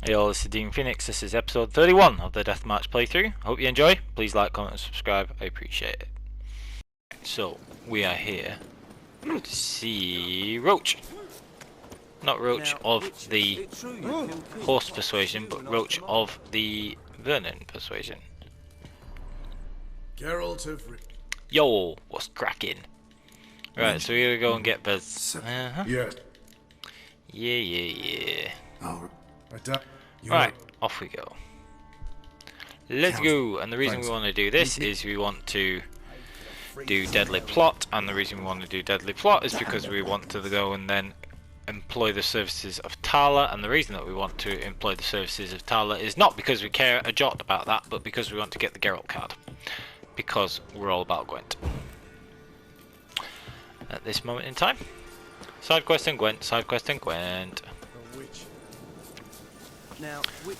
Hey all, this is Dean Phoenix. This is episode 31 of the Deathmatch playthrough. Hope you enjoy. Please like, comment and subscribe. I appreciate it. So, we are here to see Roach. Not Roach of the horse persuasion, but Roach of the Vernon persuasion. Geralt of Yo, what's cracking? Right, so we're gonna go and get Bez. Yes. Yeah. Oh, Right, off we go. Let's go. And the reason we want to do this is we want to do Deadly Plot, and the reason we want to do Deadly Plot is because we want to go and then employ the services of Tala, and the reason that we want to employ the services of Tala is not because we care a jot about that, but because we want to get the Geralt card. Because we're all about Gwent. At this moment in time. Side quest and Gwent, side quest and Gwent.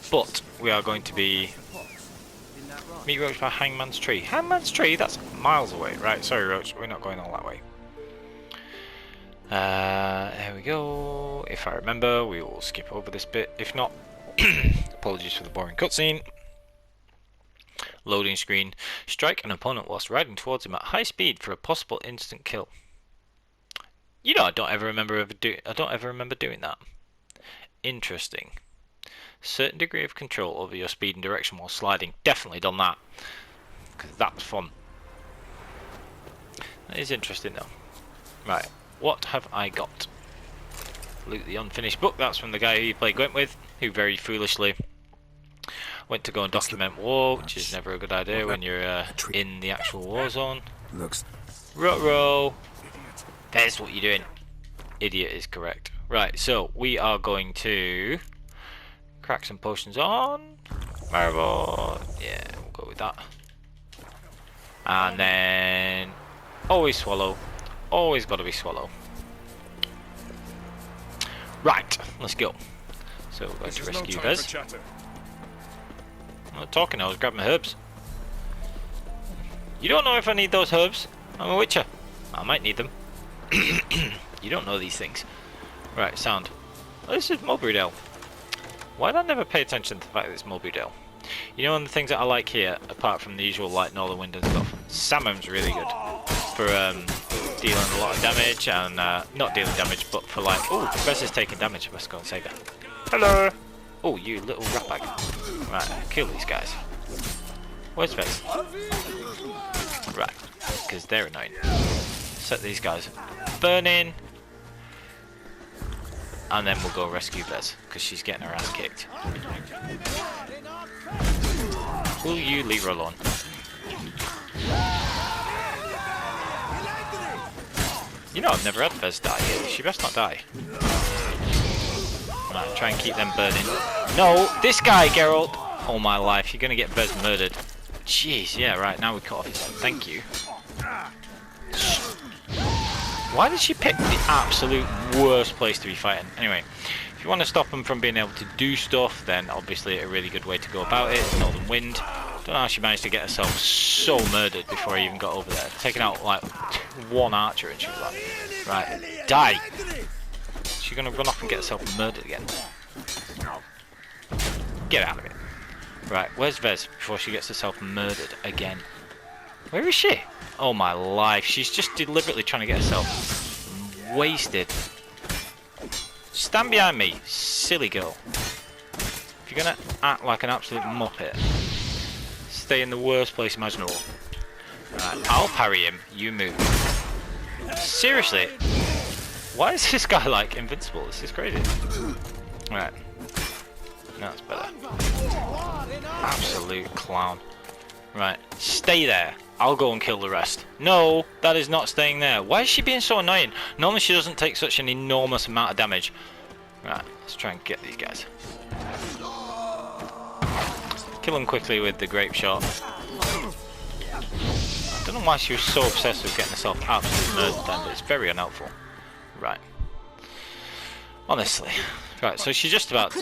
But we are going to be meet Roach by Hangman's Tree. Hangman's Tree? That's miles away. Right, sorry Roach, we're not going all that way. There we go. If I remember, we will skip over this bit. If not, apologies for the boring cutscene. Loading screen. Strike an opponent whilst riding towards him at high speed for a possible instant kill. You know, I don't ever remember doing that. Interesting. Certain degree of control over your speed and direction while sliding. Definitely done that. Because that's fun. That is interesting though. Right, what have I got? Loot the unfinished book. That's from the guy who you played Gwent with, who very foolishly went to go and document war, which is never a good idea when you're in the actual war zone. Ruh-roh. There's what you're doing. Idiot is correct. Right, so we are going to crack some potions on. Marble. Yeah, we'll go with that. And then always swallow. Always gotta be swallow. Right, let's go. So we're going to rescue Vez. I'm not talking, I was grabbing my herbs. You don't know if I need those herbs. I'm a witcher. I might need them. You don't know these things. Right, sound. Oh, this is Mulberry Dale. Why did I never pay attention to the fact that it's Mulberry Dale? You know, one of the things that I like here, apart from the usual like Northern Wind and stuff, salmon's really good for dealing a lot of damage and not dealing damage, but for like, oh, Vez is taking damage. I must go and save her. Hello. Oh, you little rat bag. Right, kill these guys. Where's Vez? Right, because they're annoying. Set these guys burning. And then we'll go rescue Vez, because she's getting her ass kicked. Will you leave her alone? You know, I've never had Vez die. She best not die. Right, try and keep them burning. No, this guy, Geralt! All my life, you're gonna get Vez murdered. Jeez, yeah, right, now we cut off his head. Thank you. Why did she pick the absolute worst place to be fighting? Anyway, if you want to stop them from being able to do stuff, then obviously a really good way to go about it is Northern Wind. Don't know how she managed to get herself so murdered before I even got over there. Taking out like one archer and she was like, right, die! She's gonna run off and get herself murdered again. Get out of it. Right, where's Vez before she gets herself murdered again? Where is she? Oh my life, she's just deliberately trying to get herself wasted. Stand behind me, silly girl. If you're gonna act like an absolute muppet, stay in the worst place imaginable. Right, I'll parry him, you move. Seriously, why is this guy like invincible? This is crazy. Right, that's better. Absolute clown. Right, stay there. I'll go and kill the rest. No, that is not staying there. Why is she being so annoying? Normally she doesn't take such an enormous amount of damage. Right, let's try and get these guys. Kill them quickly with the grape shot. I don't know why she was so obsessed with getting herself absolutely murdered then, but it's very unhelpful. Right. Honestly. Right, so she just about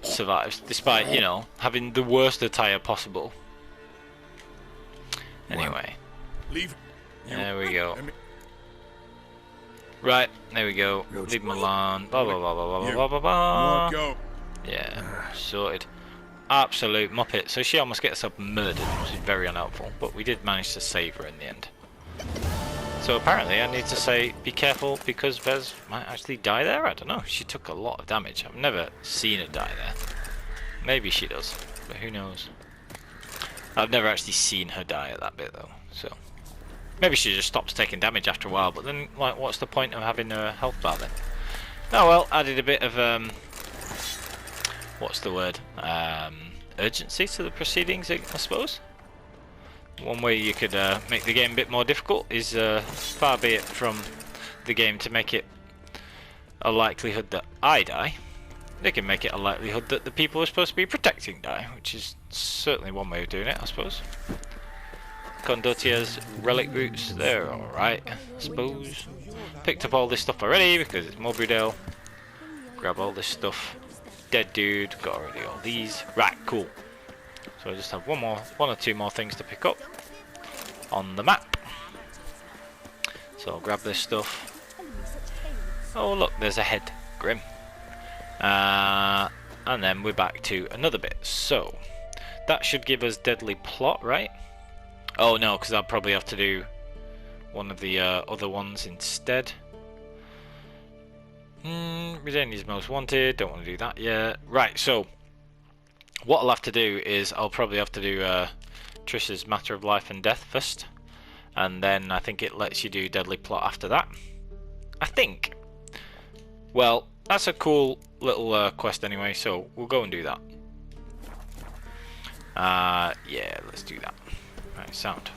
survives, despite, you know, having the worst attire possible. Anyway. There we go. Right, there we go. Leave him alone. Blah blah blah blah blah blah blah blah. Yeah, sorted. Absolute muppet. So she almost gets herself murdered, which is very unhelpful. But we did manage to save her in the end. So apparently I need to say, be careful because Vez might actually die there? I don't know. She took a lot of damage. I've never seen her die there. Maybe she does, but who knows. I've never actually seen her die at that bit though, so... Maybe she just stops taking damage after a while, but then, like, what's the point of having a health bar then? Oh well, added a bit of, what's the word? Urgency to the proceedings, I suppose? One way you could make the game a bit more difficult is, far be it from the game to make it a likelihood that I die. They can make it a likelihood that the people we're supposed to be protecting die, which is certainly one way of doing it, I suppose. Condotia's relic boots, they're alright, I suppose. Picked up all this stuff already because it's Mulberrydale. Grab all this stuff. Dead dude, got already all these. Right, cool. So I just have one or two more things to pick up on the map. So I'll grab this stuff. Oh look, there's a head. Grim. And then we're back to another bit. So that should give us deadly plot, right? Oh no, because I'll probably have to do one of the other ones instead. Redania's most wanted. Don't want to do that yet. Right, so what I'll have to do is I'll probably have to do Trish's Matter of Life and Death first, and then I think it lets you do deadly plot after that. I think. Well, that's a cool little quest anyway, so we'll go and do that. Yeah, let's do that. Right, sound.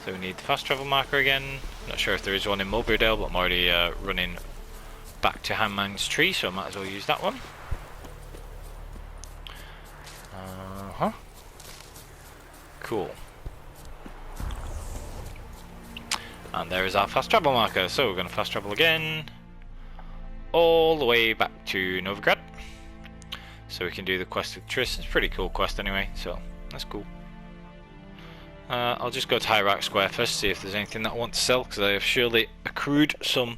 So we need the fast travel marker again. Not sure if there is one in Mulberrydale, but I'm already running back to Hangman's Tree, so I might as well use that one. Cool. And there is our fast travel marker, so we're going to fast travel again all the way back to Novigrad, so we can do the quest with Triss. It's a pretty cool quest anyway, so that's cool. I'll just go to Hierarch Square first, see if there's anything that I want to sell, because I have surely accrued some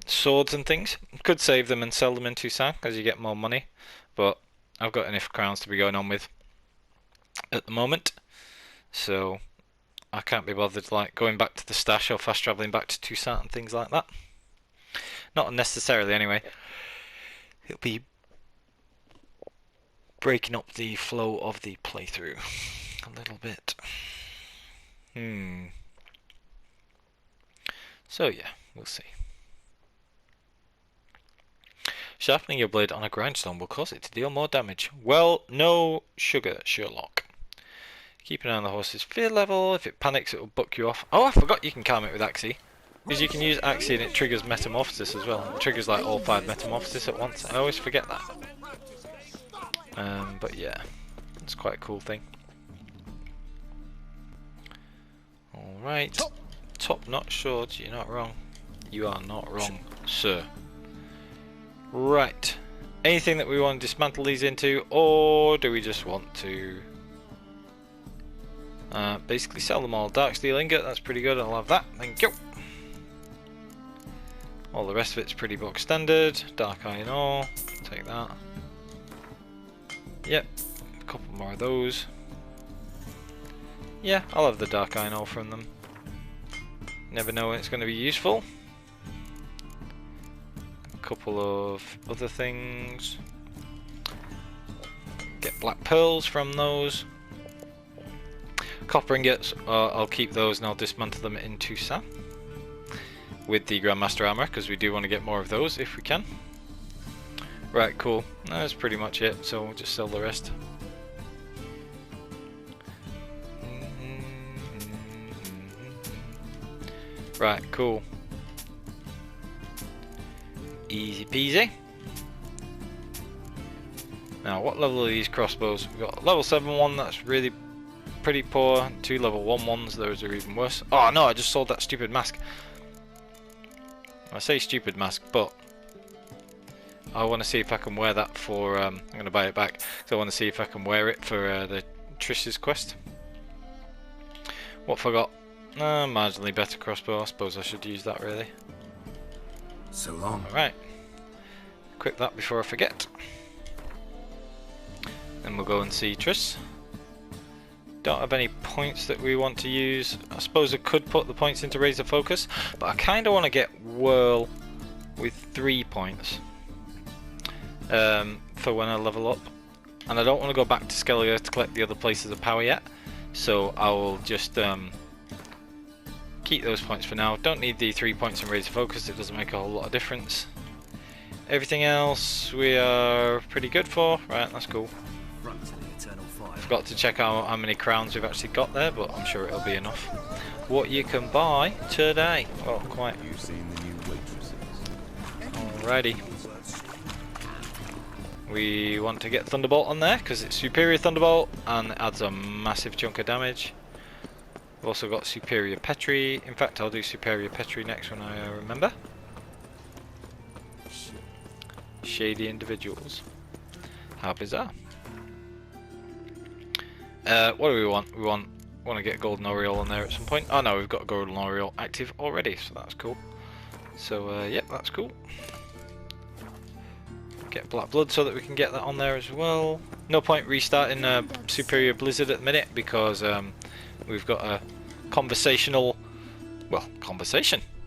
swords and things. Could save them and sell them in Toussaint, because you get more money, but I've got enough crowns to be going on with at the moment, so I can't be bothered like going back to the stash or fast travelling back to Toussaint and things like that. Not necessarily anyway. It'll be breaking up the flow of the playthrough a little bit. So yeah, we'll see. Sharpening your blade on a grindstone will cause it to deal more damage. Well, no sugar, Sherlock. Keep an eye on the horse's fear level. If it panics, it will buck you off. Oh, I forgot you can calm it with Axii. Because you can use Axii and it triggers Metamorphosis as well. It triggers like all 5 Metamorphosis at once. I always forget that. But yeah, it's quite a cool thing. Alright. Top-notch swords, you're not wrong. You are not wrong, sir. Right. Anything that we want to dismantle these into, or do we just want to basically sell them all? Dark steel ingot, that's pretty good, I'll have that, thank you. All the rest of it's pretty box standard. Dark iron ore, take that. Yep, a couple more of those. Yeah, I'll have the dark iron ore from them. Never know when it's going to be useful. A couple of other things. Get black pearls from those. Copper ingots, I'll keep those and I'll dismantle them in Toussaint with the Grandmaster armor, because we do want to get more of those if we can. Right, cool. That's pretty much it, so we'll just sell the rest. Right, cool. Easy peasy. Now, what level are these crossbows? We've got a level 7 one that's really pretty poor, and 2 level 1 ones, those are even worse. Oh no, I just sold that stupid mask. I say stupid mask, but I want to see if I can wear that for, I'm going to buy it back, so I want to see if I can wear it for the Trish's quest. What forgot? Marginally better crossbow, I suppose I should use that really. So long. Alright. equip that before I forget. Then we'll go and see Triss. Don't have any points that we want to use. I suppose I could put the points into Razor Focus, but I kind of want to get Whirl with 3 points for when I level up. And I don't want to go back to Skellige to collect the other places of power yet, so I will just keep those points for now. Don't need the 3 points in Razor Focus, it doesn't make a whole lot of difference. Everything else we are pretty good for. Right, that's cool. Forgot to check out how many crowns we've actually got there, but I'm sure it'll be enough. What you can buy today. Oh, quite. Alrighty. We want to get Thunderbolt on there because it's Superior Thunderbolt and it adds a massive chunk of damage. We've also got Superior Petri. In fact, I'll do Superior Petri next when I remember. Shady individuals. How bizarre. What do we want? We want to get Golden Oriole on there at some point. Oh no, we've got Golden Oriole active already, so that's cool. So yep, that's cool. Get Black Blood so that we can get that on there as well. No point restarting Superior Blizzard at the minute because we've got a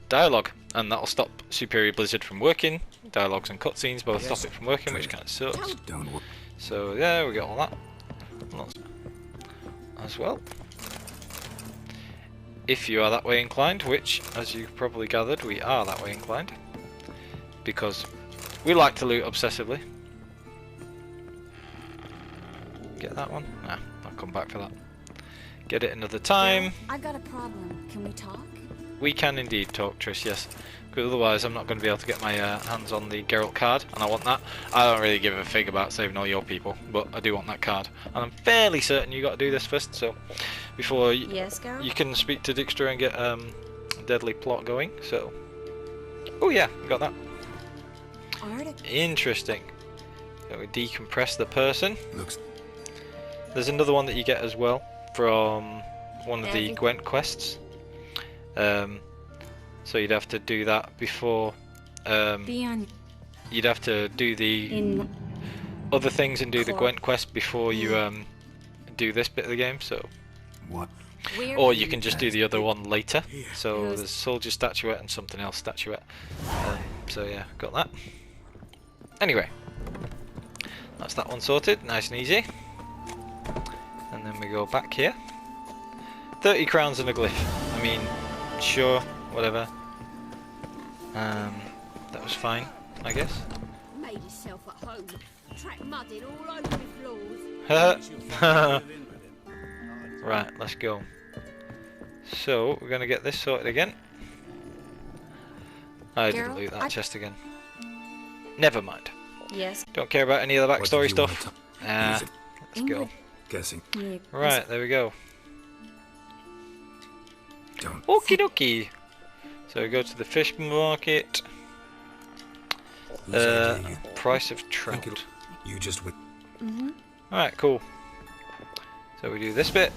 dialogue, and that'll stop Superior Blizzard from working. Dialogues and cutscenes both stop it from working, which kind of sucks. So yeah, we got all that as well. If you are that way inclined, which, as you probably gathered, we are that way inclined, because we like to loot obsessively. Get that one? Nah, I'll come back for that. Get it another time. I got a problem. Can we talk? We can indeed talk, Triss, yes. Because otherwise I'm not going to be able to get my hands on the Geralt card, and I want that. I don't really give a fig about saving all your people, but I do want that card. And I'm fairly certain you got to do this first, so before yes, Geralt? You can speak to Dijkstra and get a deadly plot going, so... Oh yeah, got that. Interesting. So we decompress the person. There's another one that you get as well from one of the Gwent quests. So you'd have to do that before. You'd have to do the other things and do the Gwent quest before you do this bit of the game. So. What? Or you can just do the other one later. So there's Soldier Statuette and something else Statuette. So yeah, got that. Anyway, that's that one sorted, nice and easy. And then we go back here. 30 crowns and a glyph. I mean, sure, whatever. That was fine, I guess. Made yourself at home. Track mudding all over the floors. Right, let's go. So, we're going to get this sorted again. I didn't loot that chest again. Never mind. Yes. Don't care about any of the backstory stuff. Let's go. Guessing. Right, there we go. Don't. Okie dokie. So we go to the fish market. Price of trout. You just wait. Alright, cool. So we do this bit.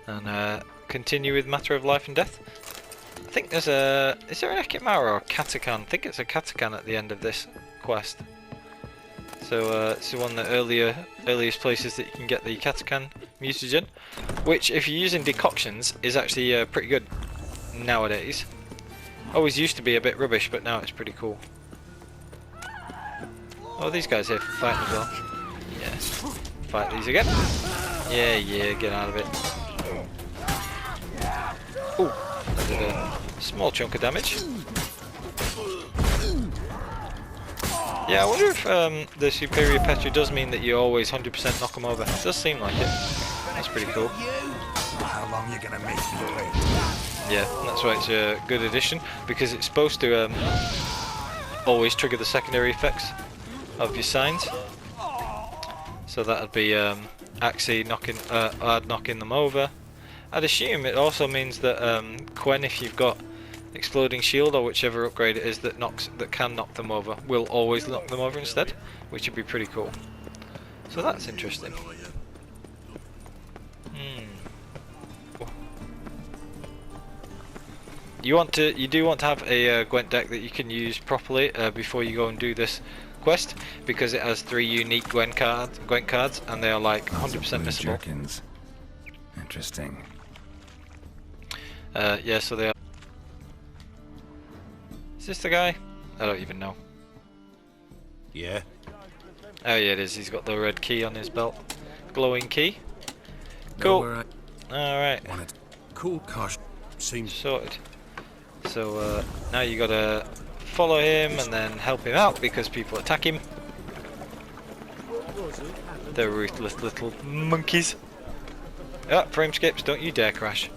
And continue with Matter of Life and Death. I think there's a... Is there an Ekimara or a Katakan? I think it's a Katakan at the end of this quest. So it's one of the earliest places that you can get the Katakan mutagen, which if you're using decoctions is actually pretty good nowadays. Always used to be a bit rubbish, but now it's pretty cool. Oh, these guys here for fighting as well. Yeah. Fight these again. Yeah, get out of it. Ooh, that did a small chunk of damage. Yeah, I wonder if the Superior Petri does mean that you always 100% knock them over. It does seem like it. That's pretty cool. How long you gonna make me wait? Yeah, that's why it's a good addition, because it's supposed to always trigger the secondary effects of your signs. So that'd be actually knocking them over. I'd assume it also means that Quen, if you've got Exploding Shield or whichever upgrade it is that can knock them over, will always knock them over instead, which would be pretty cool. So that's interesting. You do want to have a gwent deck that you can use properly before you go and do this quest, because it has 3 unique gwent cards, and they are like 100% missable. Jerkins. Interesting. Yeah, so they are. Is this the guy? I don't even know. Yeah. Oh yeah, it is. He's got the red key on his belt. Glowing key. Cool. Alright. Cool. Gosh, seems Sorted. So now you gotta follow him and then help him out because people attack him. They're ruthless little monkeys. Ah, frame skips, don't you dare crash.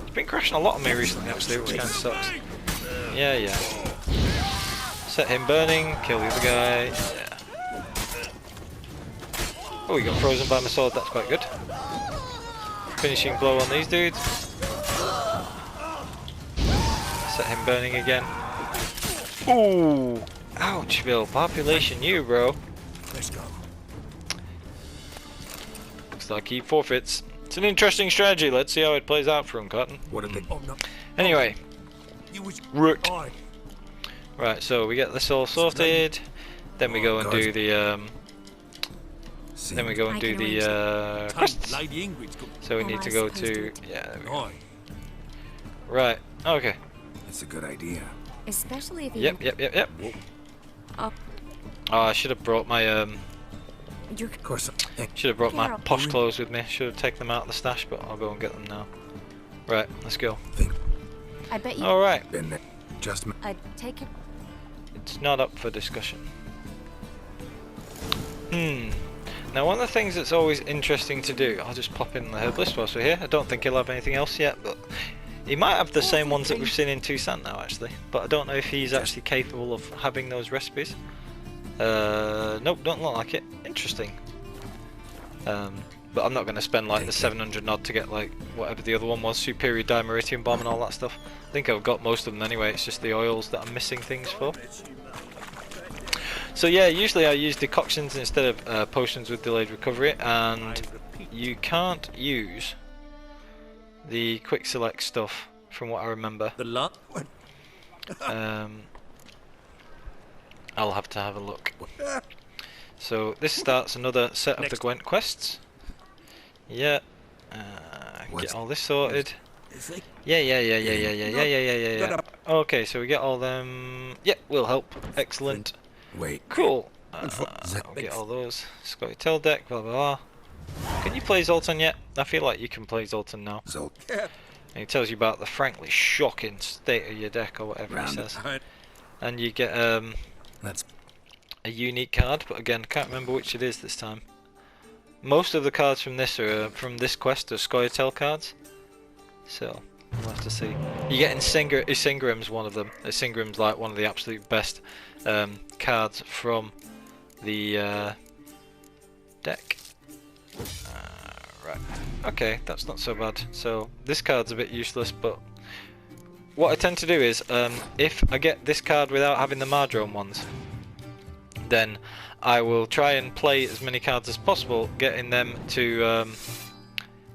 It's been crashing a lot on me recently actually, which kind of sucks. Yeah, yeah. Set him burning, kill the other guy. Yeah. Oh, he got frozen by my sword, that's quite good. Finishing blow on these dudes. Set him burning again. Ooh! Ouch, Bill. Population you, bro. let's go. Looks like he forfeits. It's an interesting strategy. Let's see how it plays out for him, Cotton. What did they? Oh no. Anyway, You was root. Aye. Right, so we get this all sorted. Then we go and do the then we go and I do can the quests. Lady Ingrid's got. So we Am need I to go supposed to to? yeah. There we go. Aye. Right. Okay. It's a good idea. Especially if you. Yep. Oh, Oh, I should have brought my you're. Of course. should have brought my Carol. posh clothes with me. Should have taken them out of the stash, but I'll go and get them now. Right, let's go. I bet you. All right. Been there. Just. I'd take it. It's not up for discussion. Now one of the things that's always interesting to do, I'll just pop in the herbalist whilst we're here. I don't think he'll have anything else yet, but he might have the same ones that we've seen in Toussaint now actually. But I don't know if he's actually capable of having those recipes. Nope, don't look like it. Interesting. But I'm not going to spend like the 700 odd to get like whatever the other one was, superior dimeritium bomb and all that stuff. I think I've got most of them anyway, it's just the oils that I'm missing things for. So yeah, usually I use decoctions instead of potions with delayed recovery, and you can't use the quick select stuff from what I remember. The lot. I'll have to have a look. So this starts another set of the Gwent quests. Yeah. Get all this sorted. Yeah. Okay, so we get all them. Yeah, will help. Excellent. Wait. Cool. I'll get all those. Scotty Tail deck, blah blah blah. Can you play Zoltan yet? I feel like you can play Zoltan now. So. And he tells you about the frankly shocking state of your deck or whatever he says. And you get Let's. a unique card, but again, can't remember which it is this time. Most of the cards from this are from this quest are Scoia'tael cards, so we'll have to see. You get Isengrim's one of them. Isengrim's like one of the absolute best cards from the deck. Right. Okay, that's not so bad. So this card's a bit useless, but what I tend to do is if I get this card without having the Mardrone ones, then I will try and play as many cards as possible, getting them to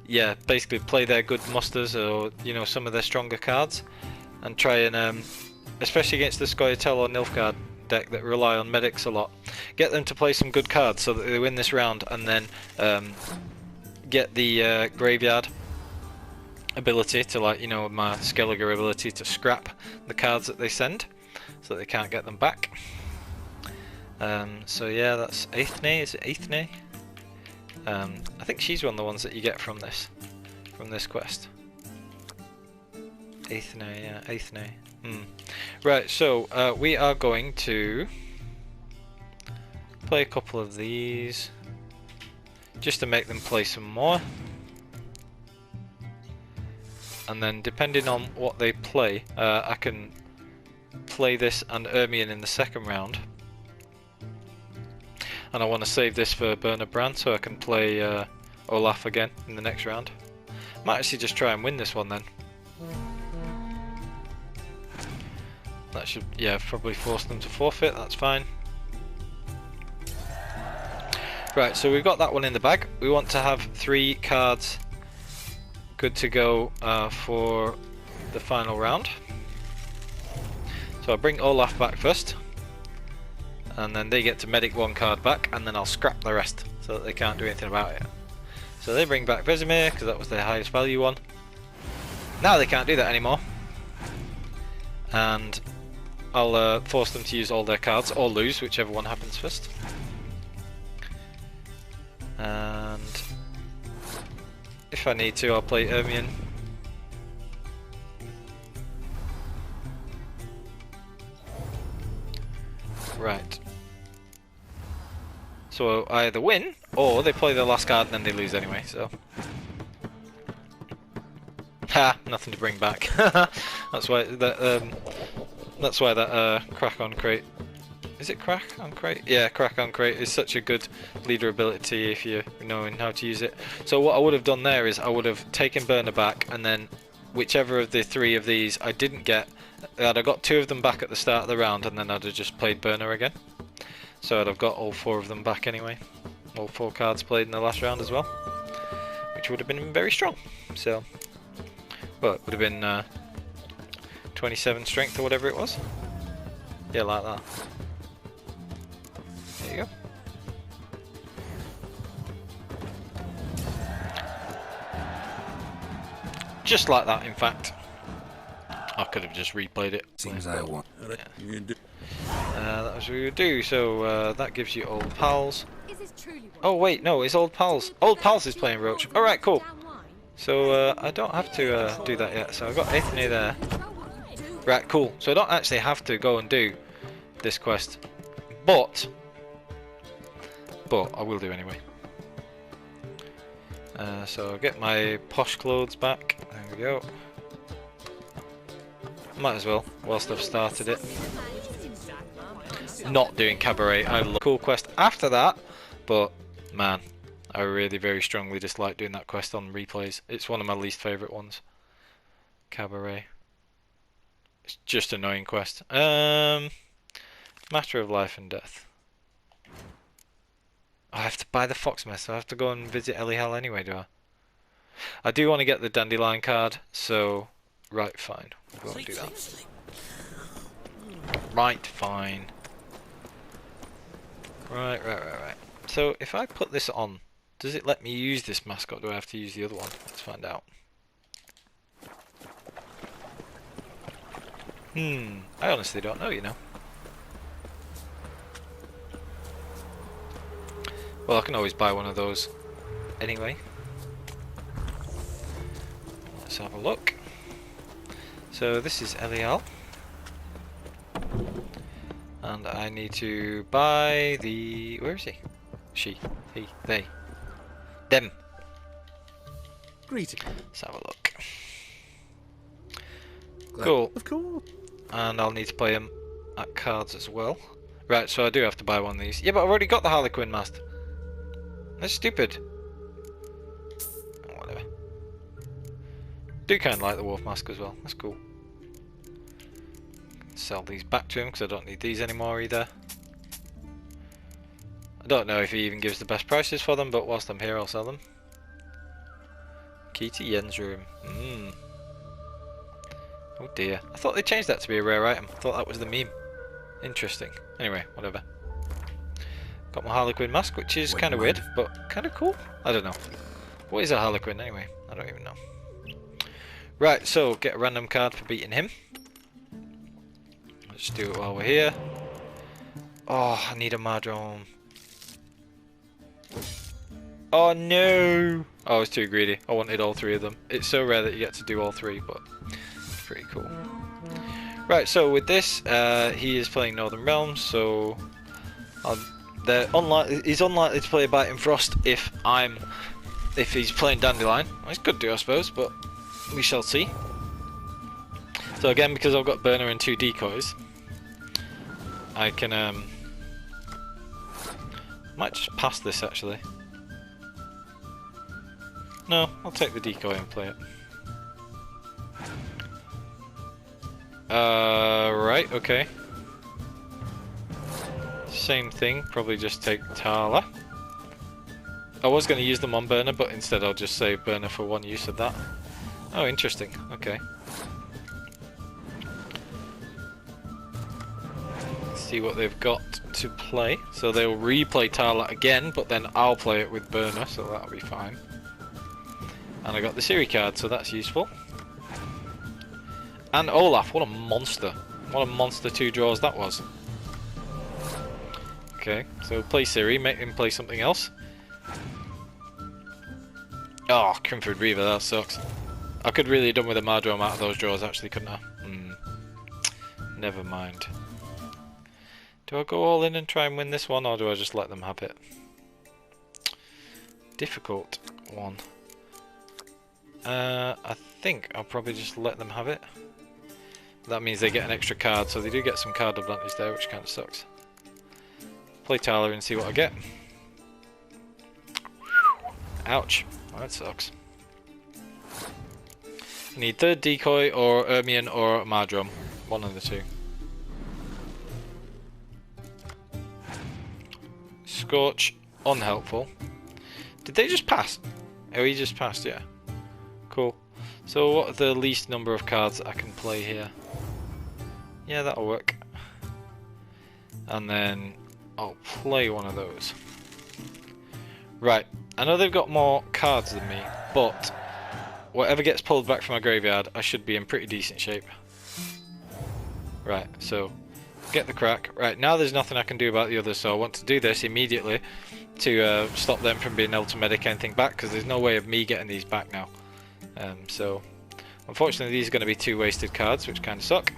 yeah, basically play their good musters or you know some of their stronger cards, and try and especially against the Scoia'tael or Nilfgaard deck that rely on medics a lot, get them to play some good cards so that they win this round, and then get the graveyard ability to, like, you know, my Skelliger ability to scrap the cards that they send so that they can't get them back. So yeah, that's Aithne. Is it Aithne? I think she's one of the ones that you get from this quest. Aithne, yeah, Aithne. Right, so we are going to play a couple of these just to make them play some more, and then depending on what they play, I can play this and Ermion in the second round. And I want to save this for Bernard Brand so I can play Olaf again in the next round. Might actually just try and win this one then. That should, yeah, probably force them to forfeit, that's fine. Right, so we've got that one in the bag. We want to have 3 cards good to go for the final round. So I bring Olaf back first, and then they get to medic 1 card back, and then I'll scrap the rest so that they can't do anything about it. So they bring back Vesemir because that was their highest value one. Now they can't do that anymore, and I'll force them to use all their cards or lose, whichever one happens first. And if I need to, I'll play Ermion. Right. So I either win, or they play their last card and then they lose anyway, so... Ha! Nothing to bring back. That's why that crack on crate... Is it crack on crate? Yeah, crack on crate is such a good leader ability if you're knowing how to use it. So what I would have done there is I would have taken Burner back, and then whichever of the 3 of these I didn't get, I'd have got 2 of them back at the start of the round, and then I'd have just played Burner again. So I'd have got all 4 of them back anyway. All 4 cards played in the last round as well, which would have been very strong. So, well, it would have been 27 strength or whatever it was. Yeah, like that. There you go. Just like that, in fact. I could have just replayed it. Seems I want. That was what we would do. So that gives you old pals. Is this truly what Oh wait, no, it's old pals. Old pals is playing Roach. All right, cool. So I don't have to do that yet. So I've got Aethne there. Right, cool. So I don't actually have to go and do this quest, but I will do anyway. So I'll get my posh clothes back. There we go. Might as well, whilst I've started it. Not doing Cabaret. I love cool quest after that, but man, I really very strongly dislike doing that quest on replays. It's one of my least favourite ones. Cabaret. It's just an annoying quest. Matter of life and death. I have to buy the Foxmess, so I have to go and visit Eliel anyway, do I? I do want to get the Dandelion card, so... Right, fine. We'll go and do that. Right, fine. Right. So, if I put this on, does it let me use this mask, or do I have to use the other one? Let's find out. I honestly don't know, you know. Well, I can always buy one of those anyway. Let's have a look. So this is Eliel. And I need to buy the... Where is he? She. He. They. Them. Greeting. Let's have a look. Cool. Of course. And I'll need to play him at cards as well. Right, so I do have to buy one of these. Yeah, but I've already got the Harlequin mask. That's stupid. Oh, whatever. Do kind of like the wolf mask as well. That's cool. Sell these back to him because I don't need these anymore either. I don't know if he even gives the best prices for them, but whilst I'm here I'll sell them. Key to Yen's room. Oh dear. I thought they changed that to be a rare item. I thought that was the meme. Interesting. Anyway, whatever. Got my Harlequin mask, which is kind of weird, but kind of cool. I don't know. What is a Harlequin anyway? I don't even know. Right, so get a random card for beating him. Let's do it while we're here. Oh, I need a Mardrome. Oh no! Oh, I was too greedy. I wanted all 3 of them. It's so rare that you get to do all 3, but it's pretty cool. Right, so with this, he is playing Northern Realms, so he's unlikely to play Biting Frost if he's playing Dandelion. Well, he could do, I suppose, but we shall see. So again, because I've got Burner and 2 decoys, I can might just pass this actually. No, I'll take the decoy and play it. Right, okay. Same thing, probably just take Tala. I was going to use them on Burner, but instead I'll just save Burner for one use of that. Oh, interesting, okay. see what they've got to play. So they'll replay Tala again, but then I'll play it with Burner, so that'll be fine. And I got the Siri card, so that's useful. And Olaf, what a monster. What a monster 2 draws that was. Okay, so play Siri, make him play something else. Oh, Crimford Reaver, that sucks. I could really have done with a Mardrome out of those draws actually, couldn't I? Never mind. Do I go all in and try and win this one, or do I just let them have it? Difficult one. I think I'll probably just let them have it. That means they get an extra card, so they do get some card advantage there, which kind of sucks. Play Tyler and see what I get. Ouch. Well, that sucks. I need third decoy or Ermion or Mardrome. One of the two. Scorch, unhelpful. Did they just pass? Oh, he just passed, yeah. Cool. So what are the least number of cards that I can play here? Yeah, that'll work. And then I'll play one of those. Right, I know they've got more cards than me, but whatever gets pulled back from my graveyard, I should be in pretty decent shape. Right, so get the crack. Right, now there's nothing I can do about the others, so I want to do this immediately to stop them from being able to medic anything back, because there's no way of me getting these back now. So unfortunately these are going to be 2 wasted cards, which kind of suck.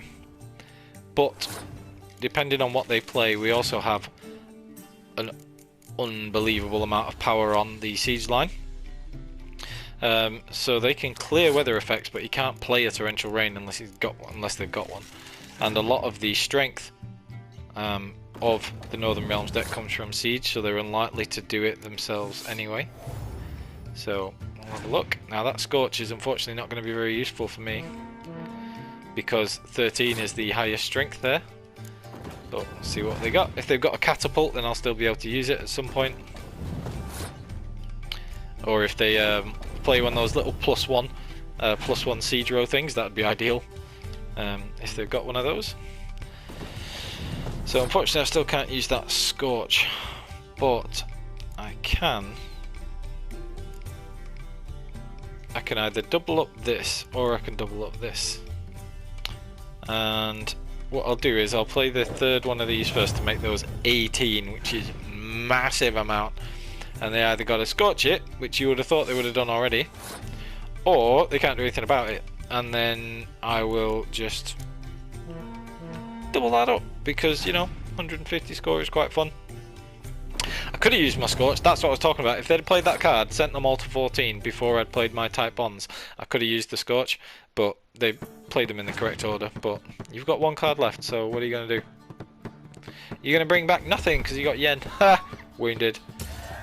But depending on what they play, we also have an unbelievable amount of power on the siege line. So they can clear weather effects, but you can't play a torrential rain unless they've got one. And a lot of the strength of the Northern Realms deck comes from siege, so they're unlikely to do it themselves anyway. So we'll have a look. Now that Scorch is unfortunately not going to be very useful for me, because 13 is the highest strength there. But we'll see what they got. If they've got a catapult, then I'll still be able to use it at some point. Or if they play one of those little +1 siege row things, that would be ideal. If they've got one of those. So unfortunately I still can't use that Scorch, but I can either double up this, or I can double up this. And what I'll do is I'll play the third one of these first to make those 18, which is massive amount. And they either got to Scorch it, which you would have thought they would have done already, or they can't do anything about it. And then I will just double that up, because, you know, 150 score is quite fun. I could have used my Scorch, that's what I was talking about. If they'd played that card, sent them all to 14 before I'd played my type bonds, I could have used the Scorch, but they played them in the correct order. But you've got 1 card left, so what are you going to do? You're going to bring back nothing because you got Yen. Ha! Wounded.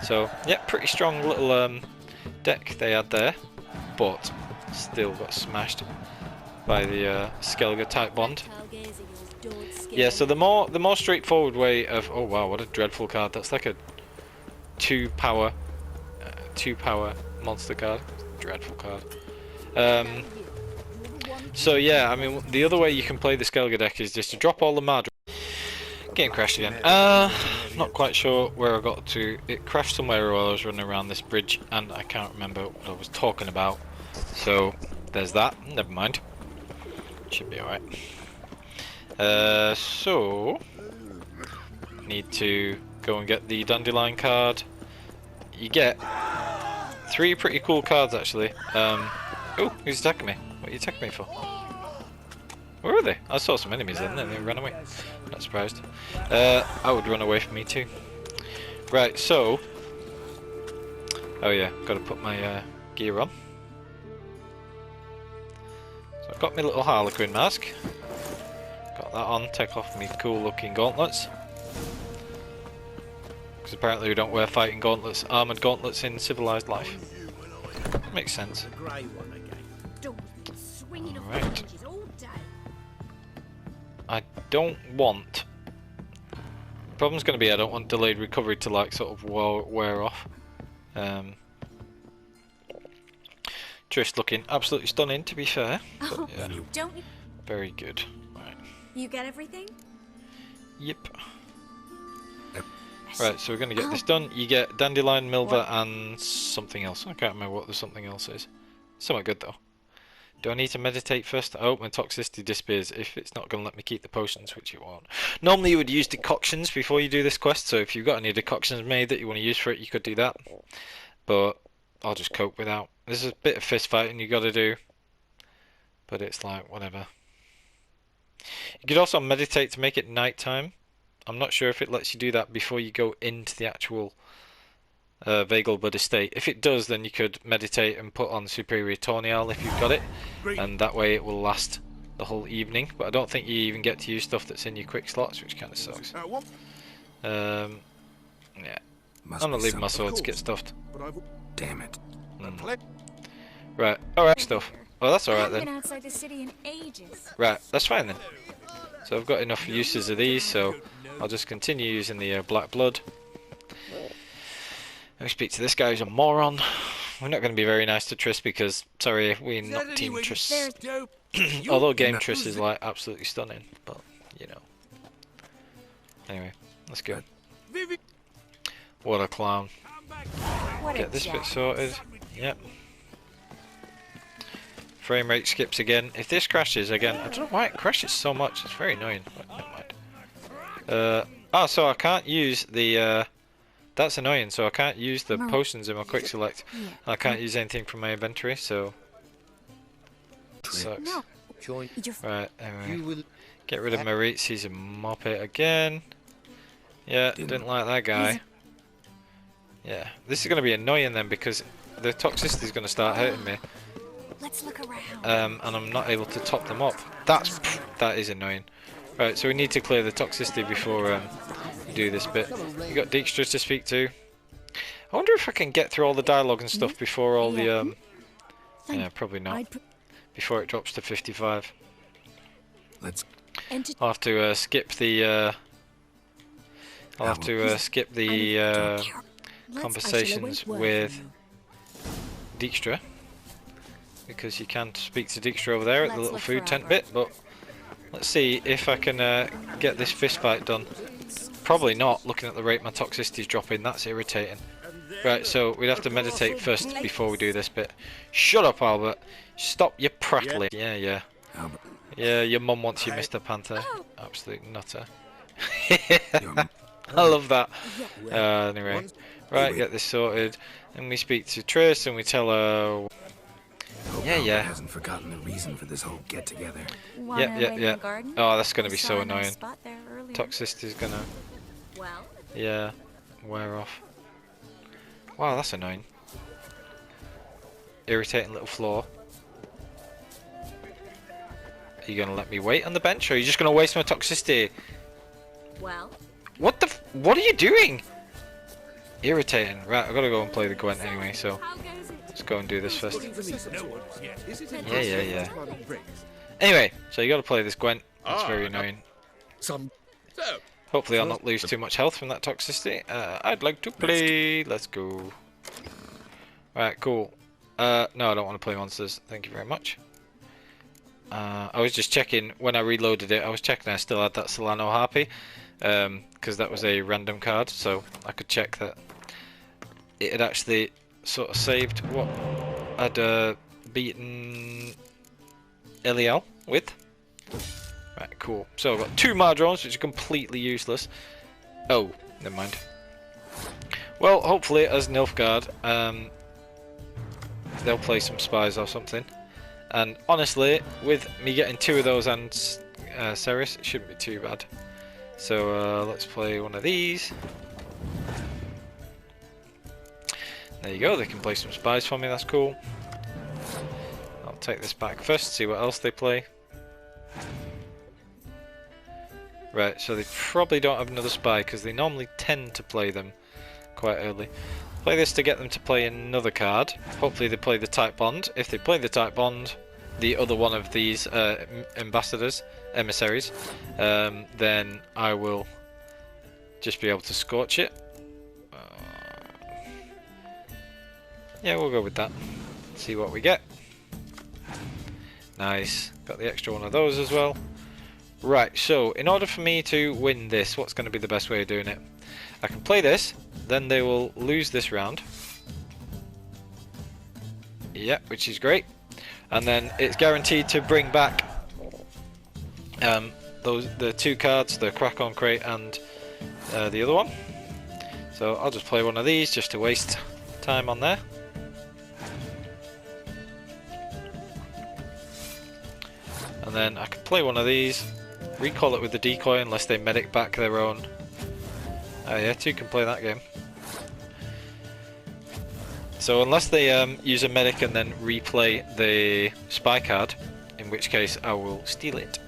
So, yeah, pretty strong little deck they had there, but still got smashed by the Skellige type bond. Yeah, so the more straightforward way of... Oh wow, what a dreadful card. That's like a 2 power monster card. Dreadful card. So yeah, I mean, the other way you can play the Skellige deck is just to drop all the Mardrome. Game crashed again. Not quite sure where I got to. It crashed somewhere while I was running around this bridge, and I can't remember what I was talking about. So there's that. Never mind. Should be alright. So need to go and get the Dandelion card. You get 3 pretty cool cards actually. Oh, who's attacking me? What are you attacking me for? Where are they? I saw some enemies then, and they ran away. Not surprised. I would run away from me too. Right, so... Oh yeah, gotta put my gear on. So I've got my little Harlequin mask. Got that on, take off my cool looking gauntlets. Because apparently we don't wear fighting gauntlets, armoured gauntlets in civilized life. Makes sense. Alright. I don't want... The problem's going to be I don't want delayed recovery to like sort of wear off. Trish looking absolutely stunning, to be fair. But, yeah, Don't you... very good. Right. You get everything? Yep. Right, so we're going to get this done. You get dandelion, milver, and something else. I can't remember what the something else is. Somewhat good though. Do I need to meditate first? I hope my toxicity disappears if it's not going to let me keep the potions, which it won't. Normally you would use decoctions before you do this quest, so if you've got any decoctions made that you want to use for it, you could do that. But I'll just cope without. There's a bit of fist fighting you got to do, but it's like, whatever. You could also meditate to make it nighttime. I'm not sure if it lets you do that before you go into the actual vagal Buddha state. If it does, then you could meditate and put on Superior Tornial if you've got it, and that way it will last the whole evening. But I don't think you even get to use stuff that's in your quick slots, which kind of sucks. Yeah, I'm not leaving my sword to get stuffed. Damn it. Right, alright stuff. Oh, that's alright I've been then. outside the city in ages. Right, that's fine then. So I've got enough uses of these, so I'll just continue using the black blood. Let me speak to this guy who's a moron. We're not going to be very nice to Triss because, sorry, we're not Team Triss. Although Game Triss is like absolutely stunning, but you know. Anyway, let's go. What a clown. What Get a this bit jack. sorted. Yep. Frame rate skips again. If this crashes again, I don't know why it crashes so much. It's very annoying. But never mind. So I can't use the. That's annoying. So I can't use the potions in my quick select. I can't use anything from my inventory. So. Sucks. No. Right. Anyway. Get rid of Mauritius and mop it again. Yeah. Didn't like that guy. Yeah. This is going to be annoying then because the toxicity is going to start hurting me. Let's look around. And I'm not able to top them up. That is annoying. Right, so we need to clear the toxicity before we do this bit. You got Dijkstra to speak to. I wonder if I can get through all the dialogue and stuff before all the yeah, probably not. Before it drops to 55. I'll have to skip the conversations with Dijkstra. Because you can speak to Dijkstra over there at the little food tent bit, but let's see if I can get this fist fight done. Probably not, looking at the rate my toxicity is dropping. That's irritating. Right, so we'd have to meditate first before we do this bit. Shut up, Albert. Stop your prattling. Yeah. Yeah, your mum wants you, Mr. Panther. Absolute nutter. I love that. Anyway, right, get this sorted. And we speak to Triss and we tell her... Yeah. Hasn't forgotten the reason for this whole get together. Yeah. Oh, that's gonna be so annoying. Toxicity's gonna. Well, Yeah, wear off. Wow, that's annoying. Irritating little flaw. Are you gonna let me wait on the bench, or are you just gonna waste my toxicity? well. What are you doing? Irritating. Right, I've got to go and play the Gwent anyway, so How goes it? let's go and do this first. Yeah. Yeah. Anyway, so you got to play this Gwent. That's very annoying. Hopefully I'll not lose too much health from that toxicity. I'd like to play. Let's go. Right, cool. No, I don't want to play monsters. Thank you very much. I was just checking when I reloaded it. I was checking I still had that Solano Harpy. Because that was a random card, so I could check that it had actually sort of saved what I'd beaten Eliel with. Right, cool. So I've got 2 Mardrones, which are completely useless. Oh, never mind. Well, hopefully as Nilfgaard, they'll play some spies or something. And honestly, with me getting 2 of those and Ceres, it shouldn't be too bad. So let's play one of these. There you go, they can play some spies for me, that's cool. I'll take this back first, see what else they play. Right, so they probably don't have another spy because they normally tend to play them quite early. Play this to get them to play another card. Hopefully they play the Type Bond. If they play the Type Bond, the other one of these emissaries, then I will just be able to scorch it. Yeah, we'll go with that. See what we get. Nice. Got the extra one of those as well. Right, so in order for me to win this, what's going to be the best way of doing it? I can play this, then they will lose this round. Yeah, which is great. And then it's guaranteed to bring back the 2 cards, the Crack-On Crate and the other one. So I'll just play one of these just to waste time on there. And then I can play one of these, recall it with the decoy unless they medic back their own. Oh yeah, 2 can play that game. So unless they use a medic and then replay the spy card, in which case I will steal it.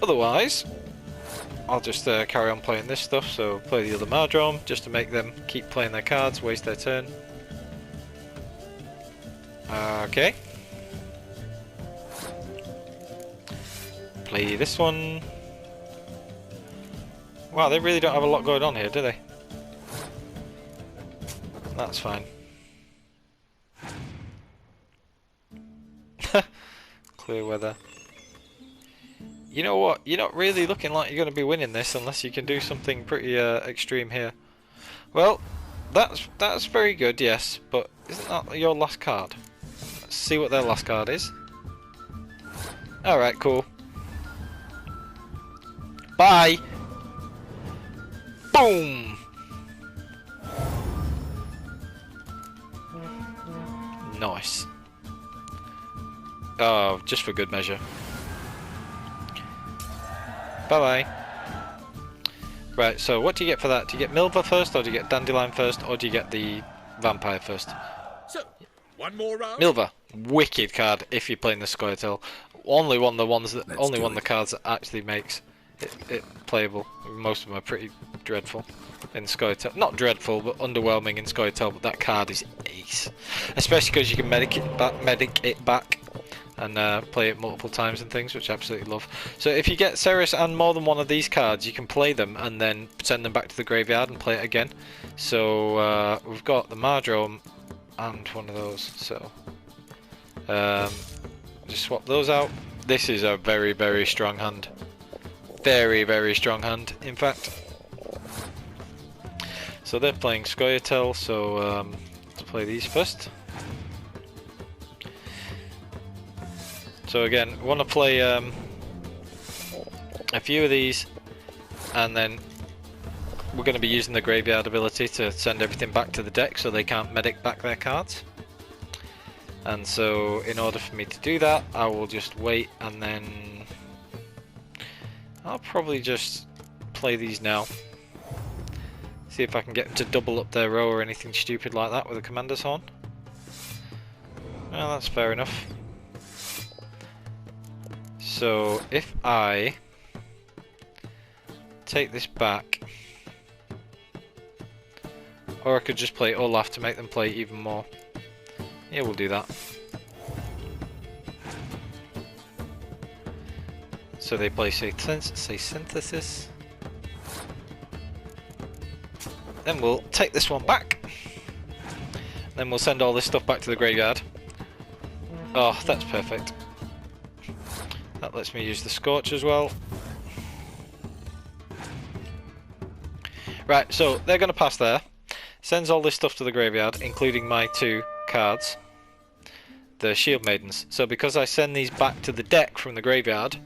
Otherwise, I'll just carry on playing this stuff, so play the other Mardrome just to make them keep playing their cards, waste their turn. Okay. Play this one. Wow, they really don't have a lot going on here, do they? That's fine. Clear weather. You know what? You're not really looking like you're going to be winning this unless you can do something pretty extreme here. Well, that's very good, yes, but isn't that your last card? Let's see what their last card is. Alright, cool. Bye! Boom! Nice. Oh, just for good measure. Bye-bye. Right, so what do you get for that? Do you get Milva first, or do you get Dandelion first, or do you get the Vampire first? So, one more round? Milva. Wicked card if you're playing the Scoia'tael. Only one of the ones that, only one of the cards that actually makes it playable. Most of them are pretty dreadful in Scoia'tael. Not dreadful, but underwhelming in Scoia'tael, but that card is ace. Especially because you can medic it back and play it multiple times and things, which I absolutely love. So if you get Ceres and more than one of these cards, you can play them and then send them back to the graveyard and play it again. So we've got the Mardrome and one of those, so just swap those out. This is a very, very strong hand. Very, very strong hand, in fact. So they're playing Scoia'tael, so let's play these first. So again, want to play a few of these, and then we're going to be using the graveyard ability to send everything back to the deck so they can't medic back their cards. And so in order for me to do that, I will just wait, and then I'll probably just play these now. See if I can get them to double up their row or anything stupid like that with a Commander's Horn. Well, that's fair enough. So if I take this back, or I could just play Olaf to make them play even more. Yeah, we'll do that. So they play say Synthesis. Then we'll take this one back. Then we'll send all this stuff back to the graveyard. Oh, that's perfect. That lets me use the Scorch as well. Right, so they're going to pass there. Sends all this stuff to the graveyard, including my 2 cards, the Shield Maidens. So because I send these back to the deck from the graveyard,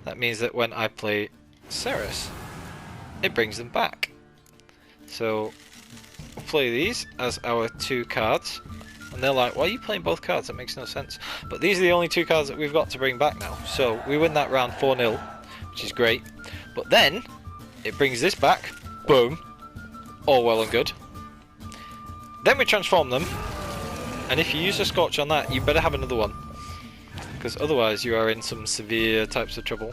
that means that when I play Ceres, it brings them back. So we'll play these as our 2 cards. And they're like, why are you playing both cards? That makes no sense. But these are the only 2 cards that we've got to bring back now. So we win that round 4-0, which is great. But then, it brings this back. Boom. All well and good. Then we transform them. And if you use a Scorch on that, you better have another one. Because otherwise you are in some severe types of trouble.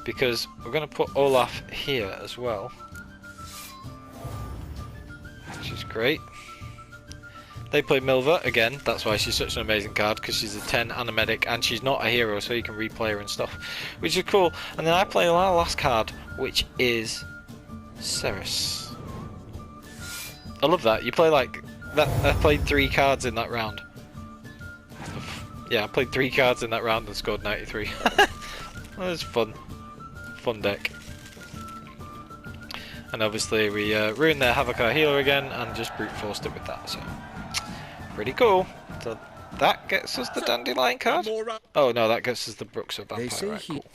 Because we're going to put Olaf here as well. Which is great. They play Milva again, that's why she's such an amazing card, because she's a 10 and a medic, and she's not a hero, so you can replay her and stuff, which is cool. And then I play our last card, which is Ceres. I love that. You play like that. I played 3 cards in that round. Yeah, I played 3 cards in that round and scored 93. That was fun. Fun deck. And obviously we ruined their Havoc our healer again and just brute forced it with that, so pretty cool. So that gets us the Dandelion card? One more round. Oh no, that gets us the Brooks of Vampire, say right, he- cool.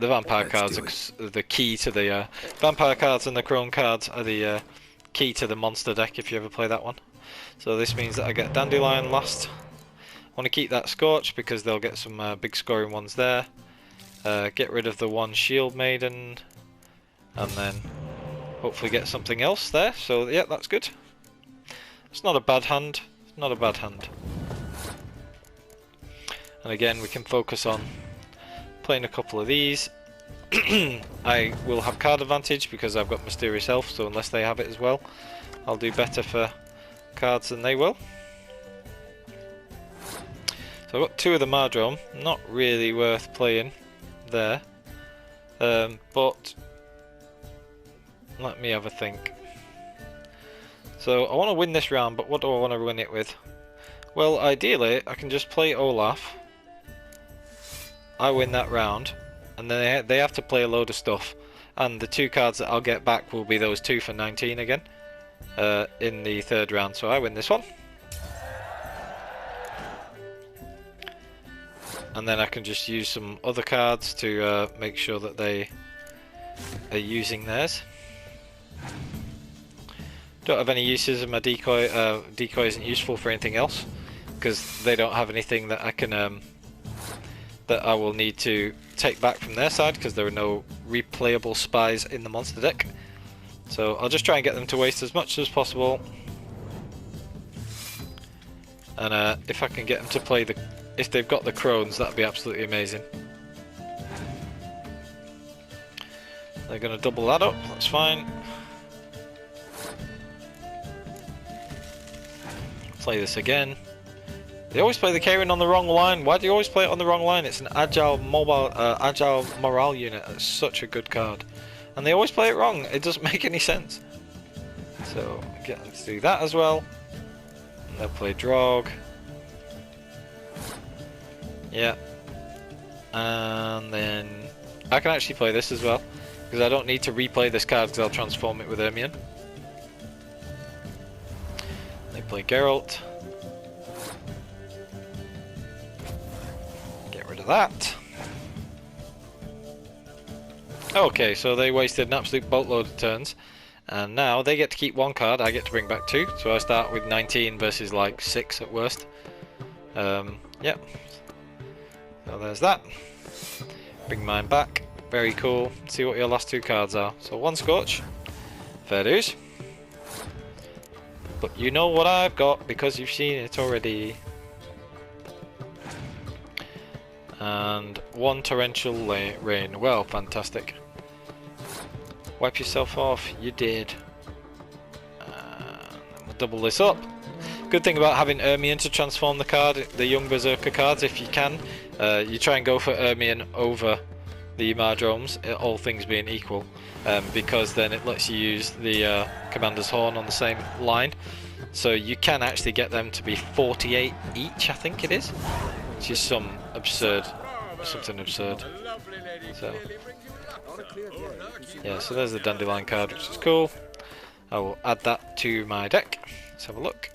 The Vampire Let's cards do are the key to the... Vampire cards and the Crone cards are the key to the monster deck if you ever play that one. So this means that I get Dandelion last. I want to keep that Scorch because they'll get some big scoring ones there. Get rid of the one Shield Maiden. And then hopefully get something else there. So yeah, that's good. It's not a bad hand. It's not a bad hand. And again, we can focus on playing a couple of these. I will have card advantage because I've got Mysterious Elf, so unless they have it as well, I'll do better for cards than they will. So I've got 2 of the Mardrome, not really worth playing there, but let me have a think. So I want to win this round, but what do I want to win it with? Well, ideally I can just play Olaf, I win that round, and then they have to play a load of stuff, and the 2 cards that I'll get back will be those 2 for 19 again in the 3rd round, so I win this one. And then I can just use some other cards to make sure that they are using theirs. Don't have any uses of my decoy. Decoy isn't useful for anything else because they don't have anything that I can that I will need to take back from their side because there are no replayable spies in the monster deck. So I'll just try and get them to waste as much as possible. And if I can get them to play the... If they've got the Crones, that'd be absolutely amazing. They're going to double that up, that's fine. Play this again. They always play the Karen on the wrong line. Why do you always play it on the wrong line? It's an agile agile morale unit. That's such a good card. And they always play it wrong. It doesn't make any sense. So get them to do that as well. And they'll play Drog. Yeah. And then I can actually play this as well. Because I don't need to replay this card because I'll transform it with Ermion. They play Geralt. Get rid of that. Okay, so they wasted an absolute boatload of turns. And now they get to keep 1 card, I get to bring back 2. So I start with 19 versus like 6 at worst. Yep. So there's that. Bring mine back. Very cool. See what your last 2 cards are. So 1 Scorch. Fair dues. But you know what I've got because you've seen it already. And 1 Torrential Rain. Well, fantastic. Wipe yourself off. You did. We'll double this up. Good thing about having Ermion to transform the card, the young Berserker cards, if you can. You try and go for Ermion over the Mardromes, all things being equal, because then it lets you use the Commander's Horn on the same line. So you can actually get them to be 48 each, I think it is, which is something absurd. So yeah, so there's the Dandelion card, which is cool. I will add that to my deck. Let's have a look.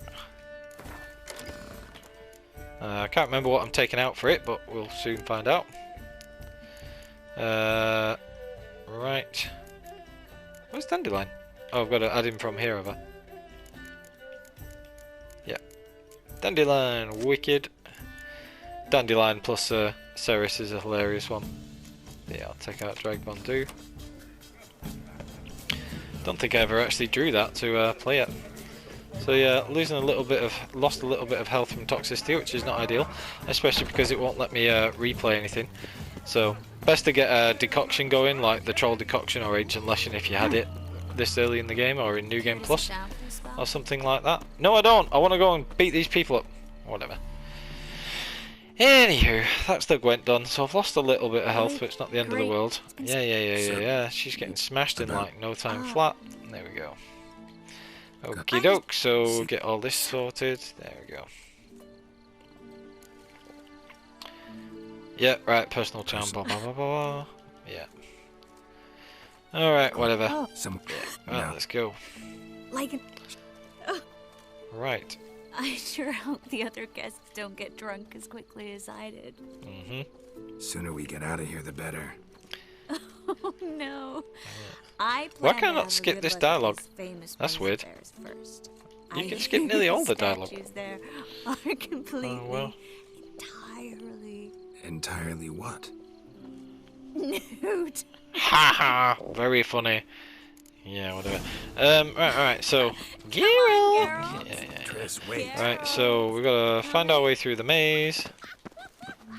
I can't remember what I'm taking out for it, but we'll soon find out. Right. Where's Dandelion? Oh, I've got to add him from here, have I? Yeah. Dandelion, wicked. Dandelion plus Ceres is a hilarious one. Yeah, I'll take out Dragbond too. Don't think I ever actually drew that to play it. So yeah, lost a little bit of health from toxicity, which is not ideal, especially because it won't let me replay anything. So best to get a decoction going, like the Troll Decoction or Ancient Lesson if you had it this early in the game, or in New Game Plus, or something like that. No, I don't. I want to go and beat these people up. Whatever. Anywho, that's the Gwent done. So I've lost a little bit of health, but it's not the end of the world. Yeah. She's getting smashed in like no time flat. There we go. Okie doke, so get all this sorted. There we go. Yeah, right, personal charm, blah blah blah blah. Yeah. Alright, whatever. Oh, Some. Right, No. let's go. like an... Right. I sure hope the other guests don't get drunk as quickly as I did. Sooner we get out of here, the better. Oh no. I Why plan can I to not have a skip good this look at dialogue? these famous That's base weird. affairs First. You I can skip nearly all the dialogue. statues there are completely, well. entirely Entirely what? nude. Haha, very funny. Yeah, whatever. Right, so Geralt. Geralt. Yeah. Chris, wait. Right, so we gotta find our way through the maze.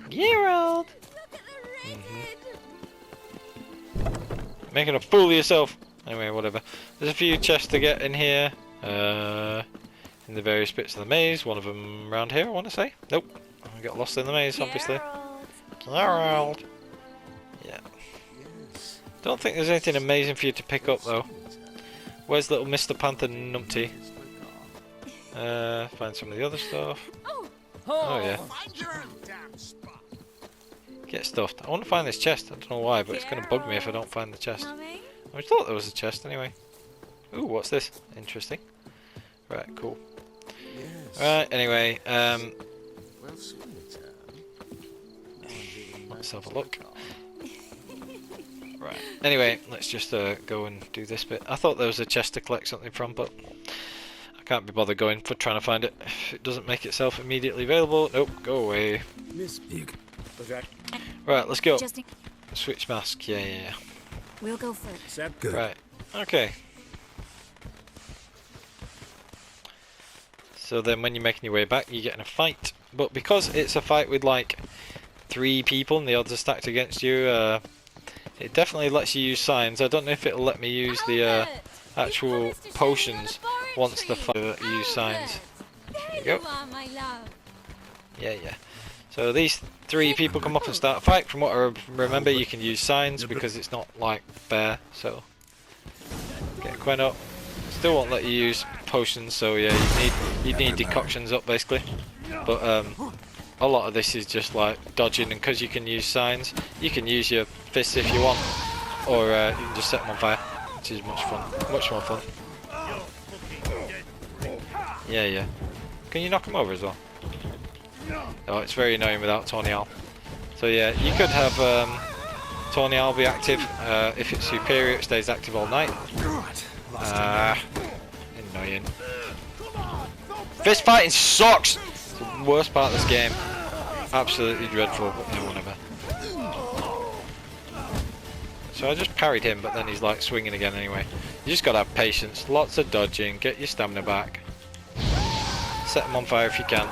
Geralt, making a fool of yourself. Anyway, whatever. There's a few chests to get in here. In the various bits of the maze. One of them around here, I want to say. Nope, I got lost in the maze, obviously. Geralt. Yeah. Don't think there's anything amazing for you to pick up though. Where's little Mr. Panther Numpty? Find some of the other stuff. Oh yeah. Find your own damn spot. Get stuffed. I want to find this chest. I don't know why, but it's going to bug me if I don't find the chest. Coming? I thought there was a chest anyway. Ooh, what's this? Interesting. Right, cool. Right, anyway, let's have a look. Right. Anyway, let's just go and do this bit. I thought there was a chest to collect something from, but I can't be bothered going for trying to find it. If it doesn't make itself immediately available, nope, go away. You. Right, let's go. Just in... Switch mask, yeah. We'll go first. Good. Right, okay. So then when you're making your way back, you get in a fight. But because it's a fight with like 3 people and the odds are stacked against you, it definitely lets you use signs. I don't know if it'll let me use the actual potions once the fight use signs. There you go. My love. Yeah. So these 3 people come up and start a fight. From what I remember, you can use signs because it's not like bear. So get Gwen up. Still won't let you use potions. So yeah, you need decoctions up basically. But a lot of this is just like dodging, and because you can use signs, you can use your fists if you want, or you can just set them on fire, which is much more fun. Yeah. Can you knock them over as well? Oh, it's very annoying without Tawny Owl. So yeah, you could have Tawny Owl be active. If it's superior, it stays active all night. Annoying. Fist fighting sucks! It's the worst part of this game. Absolutely dreadful, but yeah, whatever. So I just parried him, but then he's like swinging again anyway. You just gotta have patience, lots of dodging, get your stamina back. Set them on fire if you can.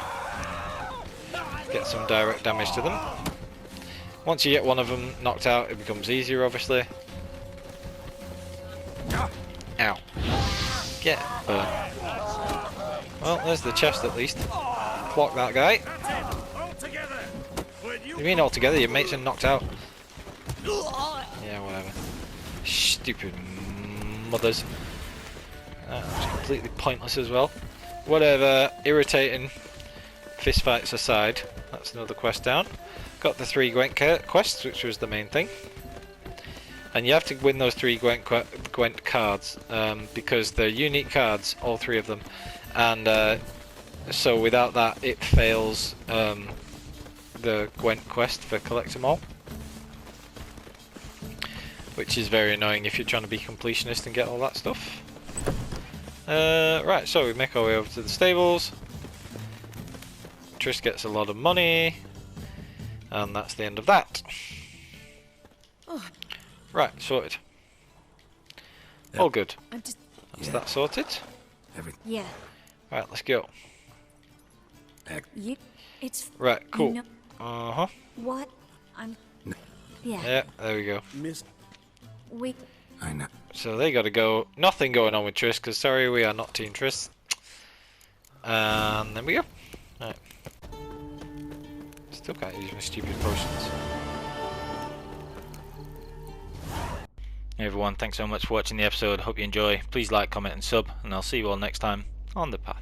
Get some direct damage to them. Once you get one of them knocked out, it becomes easier, obviously. Ow. Get burnt. Well, there's the chest at least. Clock that guy. You mean all together? Your mates are knocked out. Yeah, whatever. Stupid mothers. That was completely pointless as well. Whatever. Irritating. Fist fights aside, that's another quest down. Got the 3 Gwent quests, which was the main thing. And you have to win those 3 Gwent cards because they're unique cards, all 3 of them. And so without that, it fails the Gwent quest for collect them all, which is very annoying if you're trying to be completionist and get all that stuff. Right, so we make our way over to the stables. Trish gets a lot of money, and that's the end of that. Right, sorted. Yep. All good. I'm just... That's that sorted. Everything. Yeah. Right, let's go. It's... Right, cool. You know Uh-huh. what? I'm... No. Yeah. Yeah, there we go. We... I know. So they gotta go. Nothing going on with Trish, because sorry, we are not Team Trish. And there we go. Right. Still can't use my stupid potions. Hey everyone, thanks so much for watching the episode. Hope you enjoy. Please like, comment and sub, and I'll see you all next time on the path.